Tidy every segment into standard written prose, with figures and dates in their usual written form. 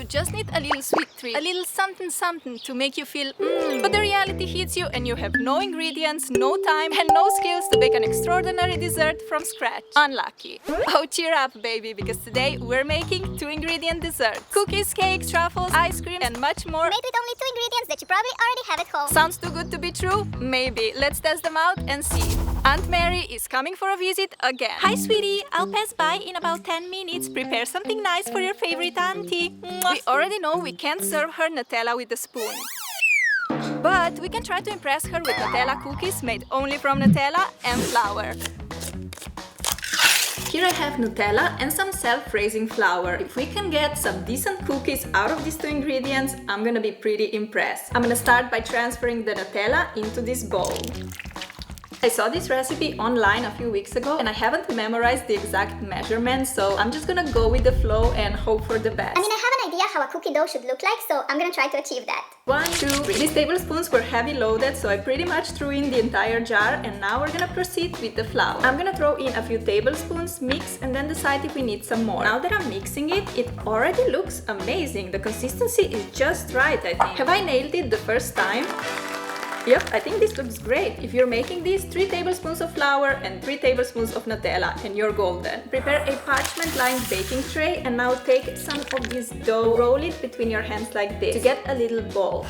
you just need a little sweet treat, a little something to make you feel But the reality hits you and you have no ingredients, no time, and no skills to bake an extraordinary dessert from scratch. Unlucky. Oh, cheer up, baby, because today we're making 2-ingredient desserts. Cookies, cakes, truffles, ice cream, and much more. Made with only 2 ingredients that you probably already have at home. Sounds too good to be true? Maybe. Let's test them out and see. Aunt Mary is coming for a visit again. Hi, sweetie. I'll pass by in about 10 minutes. Prepare something nice for your favorite auntie. Mwah. We already know we can't serve her Nutella with a spoon. But we can try to impress her with Nutella cookies made only from Nutella and flour. Here I have Nutella and some self-raising flour. If we can get some decent cookies out of these 2 ingredients, I'm gonna be pretty impressed. I'm gonna start by transferring the Nutella into this bowl. I saw this recipe online a few weeks ago and I haven't memorized the exact measurements, so I'm just gonna go with the flow and hope for the best. I mean, I have an idea how a cookie dough should look like, so I'm gonna try to achieve that. 1, 2, 3. These tablespoons were heavy loaded, so I pretty much threw in the entire jar, and now we're gonna proceed with the flour. I'm gonna throw in a few tablespoons, mix, and then decide if we need some more. Now that I'm mixing it, it already looks amazing. The consistency is just right, I think. Have I nailed it the first time? Yep, I think this looks great. If you're making these, 3 tablespoons of flour and 3 tablespoons of Nutella and you're golden. Prepare a parchment-lined baking tray and now take some of this dough, roll it between your hands like this to get a little ball.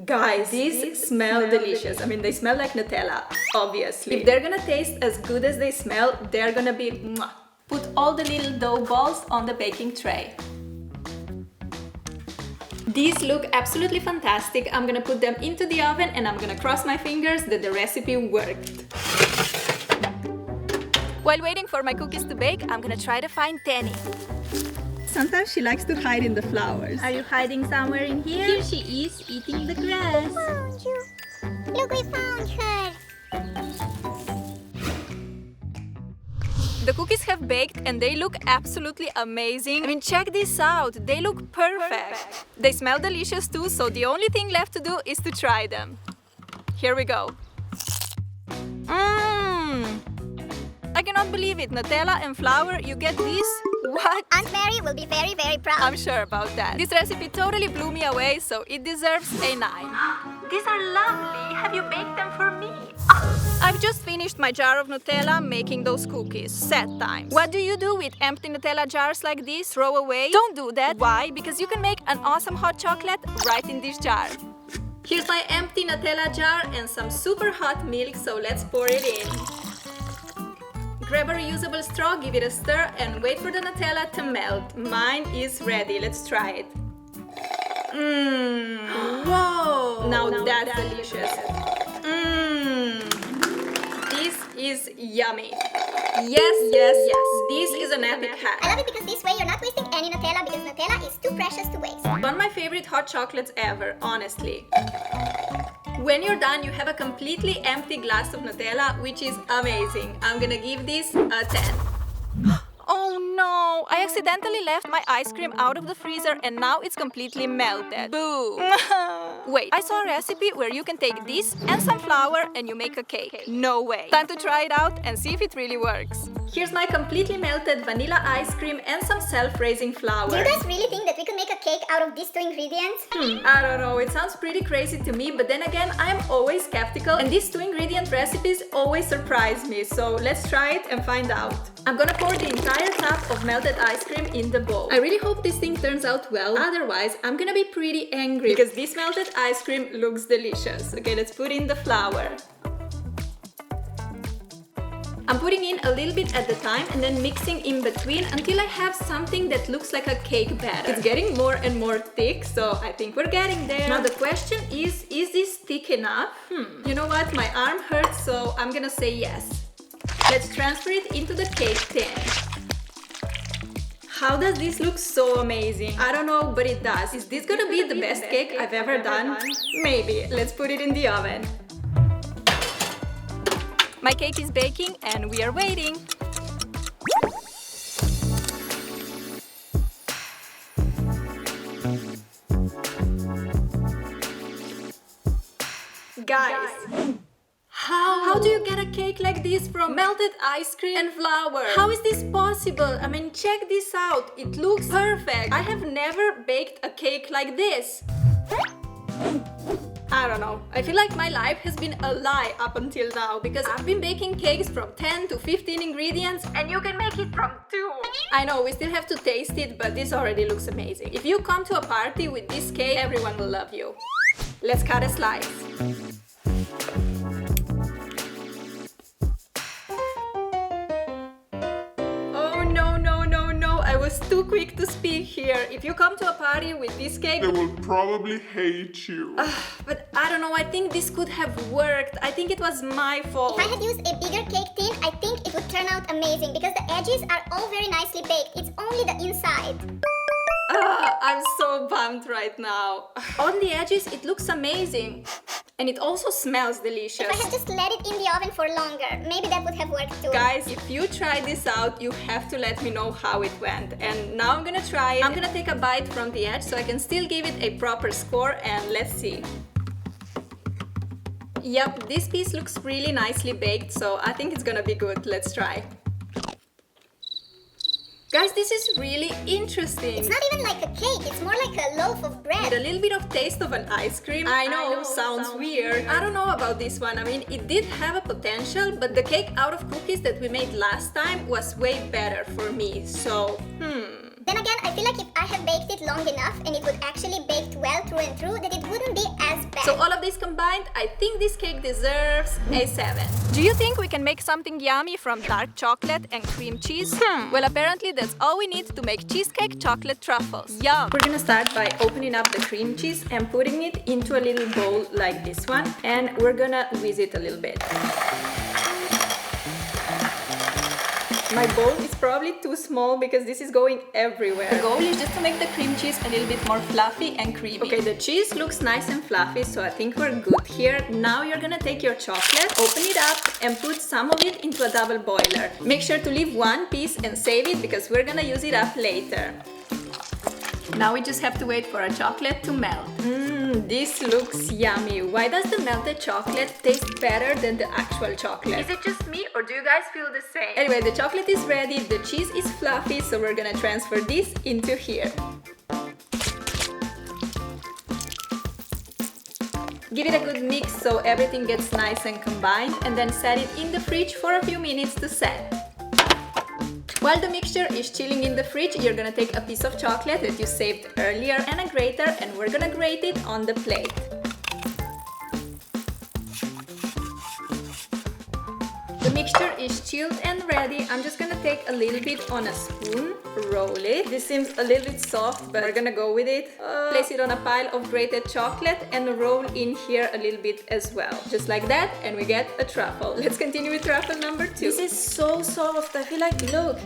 Guys, these smell delicious. I mean, they smell like Nutella, obviously. If they're gonna taste as good as they smell, they're gonna be mwah. Put all the little dough balls on the baking tray. These look absolutely fantastic. I'm gonna put them into the oven and I'm gonna cross my fingers that the recipe worked. While waiting for my cookies to bake, I'm gonna try to find Tenny. Sometimes she likes to hide in the flowers. Are you hiding somewhere in here? Here she is, eating the grass. We found you. Look, we found her. The cookies have baked and they look absolutely amazing. I mean, check this out. They look perfect. They smell delicious too, so the only thing left to do is to try them. Here we go. I cannot believe it. Nutella and flour, you get this? What? Aunt Mary will be very, very proud. I'm sure about that. This recipe totally blew me away, so it deserves a 9. These are lovely. Have you baked them for me? I've just finished my jar of Nutella making those cookies. Sad times. What do you do with empty Nutella jars like this? Throw away? Don't do that. Why? Because you can make an awesome hot chocolate right in this jar. Here's my empty Nutella jar and some super hot milk, so let's pour it in. Grab a reusable straw, give it a stir, and wait for the Nutella to melt. Mine is ready. Let's try it. Whoa! Now that's delicious. This is yummy. Yes. This is an epic hack. I love it because this way you're not wasting any Nutella because Nutella is too precious to waste. One of my favorite hot chocolates ever, honestly. When you're done, you have a completely empty glass of Nutella, which is amazing. I'm gonna give this a 10. Oh no! I accidentally left my ice cream out of the freezer and now it's completely melted. Boo! Wait, I saw a recipe where you can take this and some flour and you make a cake. No way! Time to try it out and see if it really works. Here's my completely melted vanilla ice cream and some self-raising flour. Do you guys really think that we could make a cake out of these 2 ingredients? I don't know, it sounds pretty crazy to me, but then again, I'm always skeptical and these 2-ingredient recipes always surprise me, so let's try it and find out. I'm gonna pour the entire tub of melted ice cream in the bowl. I really hope this thing turns out well, otherwise I'm gonna be pretty angry because this melted ice cream looks delicious. Okay, let's put in the flour. I'm putting in a little bit at the time and then mixing in between until I have something that looks like a cake batter. It's getting more and more thick, so I think we're getting there. Now the question is this thick enough? You know what? My arm hurts, so I'm gonna say yes. Let's transfer it into the cake tin. How does this look so amazing? I don't know, but it does. Is this gonna be the best cake I've ever done? Maybe. Let's put it in the oven. My cake is baking and we are waiting. Guys, how How do you get a cake like this from melted ice cream and flour? How is this possible? I mean, check this out. It looks perfect. I have never baked a cake like this. I don't know. I feel like my life has been a lie up until now because I've been baking cakes from 10 to 15 ingredients and you can make it from 2. I know we still have to taste it, but this already looks amazing. If you come to a party with this cake, everyone will love you. Let's cut a slice. I was too quick to speak here. If you come to a party with this cake, they will probably hate you. But I don't know, I think this could have worked. I think it was my fault. If I had used a bigger cake tin, I think it would turn out amazing because the edges are all very nicely baked. It's only the inside. I'm so bummed right now. On the edges, it looks amazing. And it also smells delicious. If I had just let it in the oven for longer, maybe that would have worked too. Guys, if you try this out, you have to let me know how it went. And now I'm gonna try it. I'm gonna take a bite from the edge so I can still give it a proper score, and let's see. Yep, this piece looks really nicely baked, so I think it's gonna be good. Let's try. Guys, this is really interesting. It's not even like a cake, it's more like a loaf of bread. With a little bit of taste of an ice cream. I know, sounds weird. I don't know about this one. I mean, it did have a potential, but the cake out of cookies that we made last time was way better for me. So, Then again, I feel like if I have baked it long enough and it would actually baked well through and through, that it wouldn't be as bad. So all of this combined, I think this cake deserves a 7. Do you think we can make something yummy from dark chocolate and cream cheese? Well, apparently that's all we need to make cheesecake chocolate truffles. Yum! We're gonna start by opening up the cream cheese and putting it into a little bowl like this one, and we're gonna whiz it a little bit. My bowl is probably too small because this is going everywhere. The goal is just to make the cream cheese a little bit more fluffy and creamy. Okay, the cheese looks nice and fluffy, so I think we're good here. Now you're gonna take your chocolate, open it up, and put some of it into a double boiler. Make sure to leave one piece and save it because we're gonna use it up later. Now we just have to wait for our chocolate to melt. This looks yummy. Why does the melted chocolate taste better than the actual chocolate? Is it just me or do you guys feel the same? Anyway, the chocolate is ready, the cheese is fluffy, so we're gonna transfer this into here. Give it a good mix so everything gets nice and combined, and then set it in the fridge for a few minutes to set. While the mixture is chilling in the fridge, you're gonna take a piece of chocolate that you saved earlier and a grater, and we're gonna grate it on the plate. The mixture is chilled and ready. I'm just gonna take a little bit on a spoon, roll it. This seems a little bit soft, but we're gonna go with it. Place it on a pile of grated chocolate and roll in here a little bit as well. Just like that, and we get a truffle. Let's continue with truffle number 2. This is so soft. I feel like, look,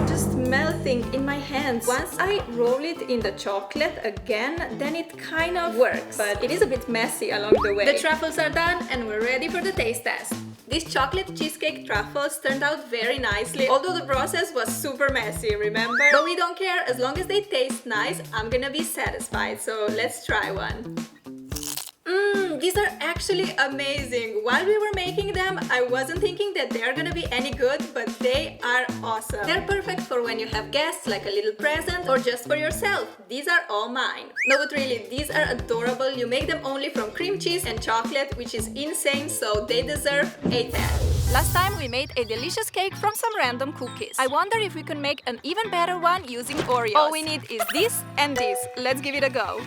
just melting in my hands. Once I roll it in the chocolate again, then it kind of works, but it is a bit messy along the way. The truffles are done and we're ready for the taste test. These chocolate cheesecake truffles turned out very nicely, although the process was super messy, remember? But we don't care, as long as they taste nice, I'm gonna be satisfied, so let's try one. These are actually amazing. While we were making them, I wasn't thinking that they're gonna be any good, but they are awesome. They're perfect for when you have guests, like a little present, or just for yourself. These are all mine. No, but really, these are adorable. You make them only from cream cheese and chocolate, which is insane, so they deserve a 10. Last time we made a delicious cake from some random cookies. I wonder if we can make an even better one using Oreos. All we need is this and this. Let's give it a go.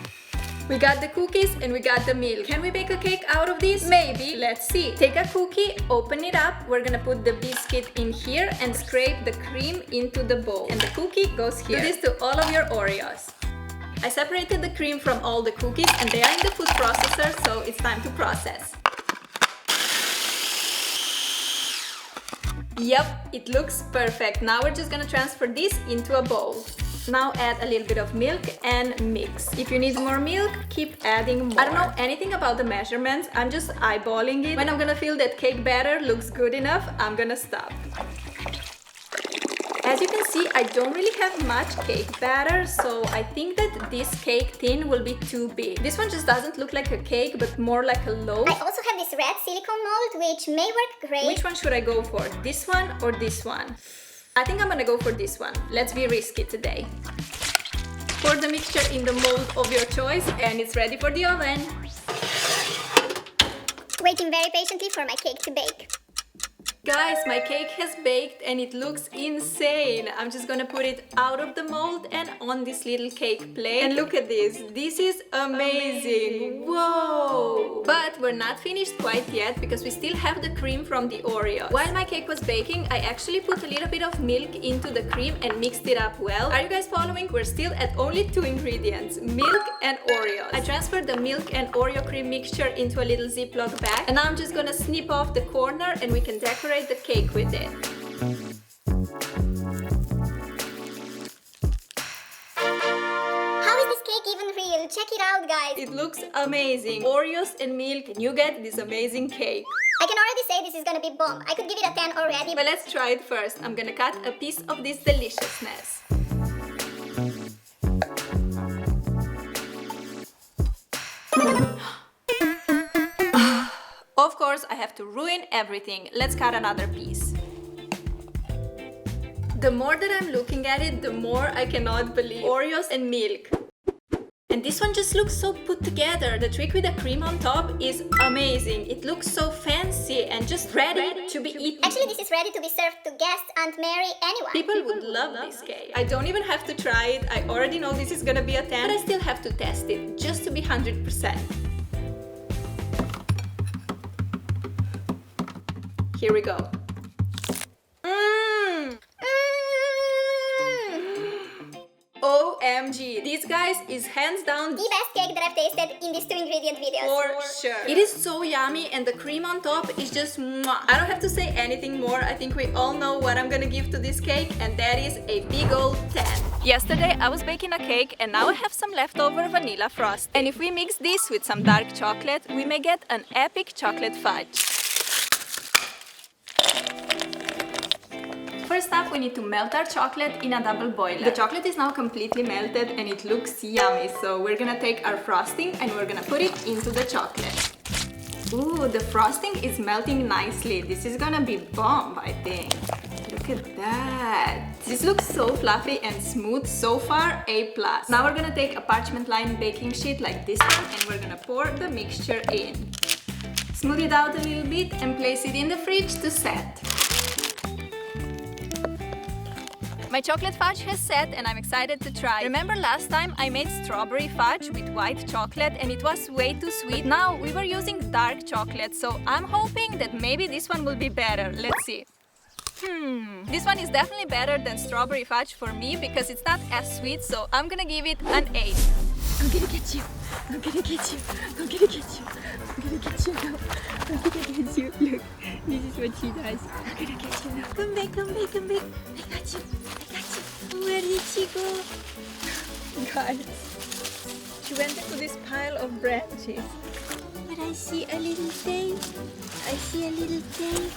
We got the cookies and we got the milk. Can we bake a cake out of this? Maybe. Let's see. Take a cookie, open it up. We're gonna put the biscuit in here and scrape the cream into the bowl. And the cookie goes here. Do this to all of your Oreos. I separated the cream from all the cookies and they are in the food processor, so it's time to process. Yep, it looks perfect. Now we're just gonna transfer this into a bowl. Now add a little bit of milk and mix. If you need more milk, keep adding more. I don't know anything about the measurements, I'm just eyeballing it. When I'm gonna feel that cake batter looks good enough, I'm gonna stop. As you can see, I don't really have much cake batter, so I think that this cake tin will be too big. This one just doesn't look like a cake, but more like a loaf. I also have this red silicone mold, which may work great. Which one should I go for? This one or this one? I think I'm gonna go for this one. Let's be risky today. Pour the mixture in the mold of your choice and it's ready for the oven. Waiting very patiently for my cake to bake. Guys, my cake has baked and it looks insane. I'm just gonna put it out of the mold and on this little cake plate. And look at this. This is amazing. Whoa! But we're not finished quite yet because we still have the cream from the Oreos. While my cake was baking, I actually put a little bit of milk into the cream and mixed it up well. Are you guys following? We're still at only 2 ingredients, milk and Oreos. I transferred the milk and Oreo cream mixture into a little Ziploc bag and now I'm just gonna snip off the corner and we can decorate the cake with it. How is this cake even real? Check it out, guys. It looks amazing. Oreos and milk and you get this amazing cake. I can already say this is gonna be bomb. I could give it a 10 already. But let's try it first. I'm gonna cut a piece of this deliciousness. Of course, I have to ruin everything. Let's cut another piece. The more that I'm looking at it, the more I cannot believe. Oreos and milk. And this one just looks so put together. The trick with the cream on top is amazing. It looks so fancy and just ready to be eaten. Actually, this is ready to be served to guests, Aunt Mary, anyone. People would love this cake. I don't even have to try it. I already know this is gonna be a 10, but I still have to test it just to be 100%. Here we go. OMG, this, guys, is hands down The best cake that I've tasted in these 2 ingredient videos. for sure. It is so yummy and the cream on top is just mwah. I don't have to say anything more. I think we all know what I'm gonna give to this cake and that is a big old 10. Yesterday I was baking a cake and now I have some leftover vanilla frost. And if we mix this with some dark chocolate, we may get an epic chocolate fudge. First up, we need to melt our chocolate in a double boiler. The chocolate is now completely melted and it looks yummy, so we're gonna take our frosting and we're gonna put it into the chocolate. Ooh, the frosting is melting nicely. This is gonna be bomb, I think. Look at that. This looks so fluffy and smooth. So far, A+. Now we're gonna take a parchment lined baking sheet like this one and we're gonna pour the mixture in. Smooth it out a little bit and place it in the fridge to set. My chocolate fudge has set and I'm excited to try. Remember last time I made strawberry fudge with white chocolate and it was way too sweet? Now we were using dark chocolate, so I'm hoping that maybe this one will be better. Let's see. This one is definitely better than strawberry fudge for me because it's not as sweet, so I'm gonna give it an 8. I'm gonna get you. I'm gonna get you. I'm gonna get you. I'm gonna get you now. I'm gonna get you. Look, this is what she does. I'm gonna get you now. Come back, come back, come back. I got you. I got you. Where did she go? Guys, she went into this pile of branches. But I see a little tail. I see a little tail.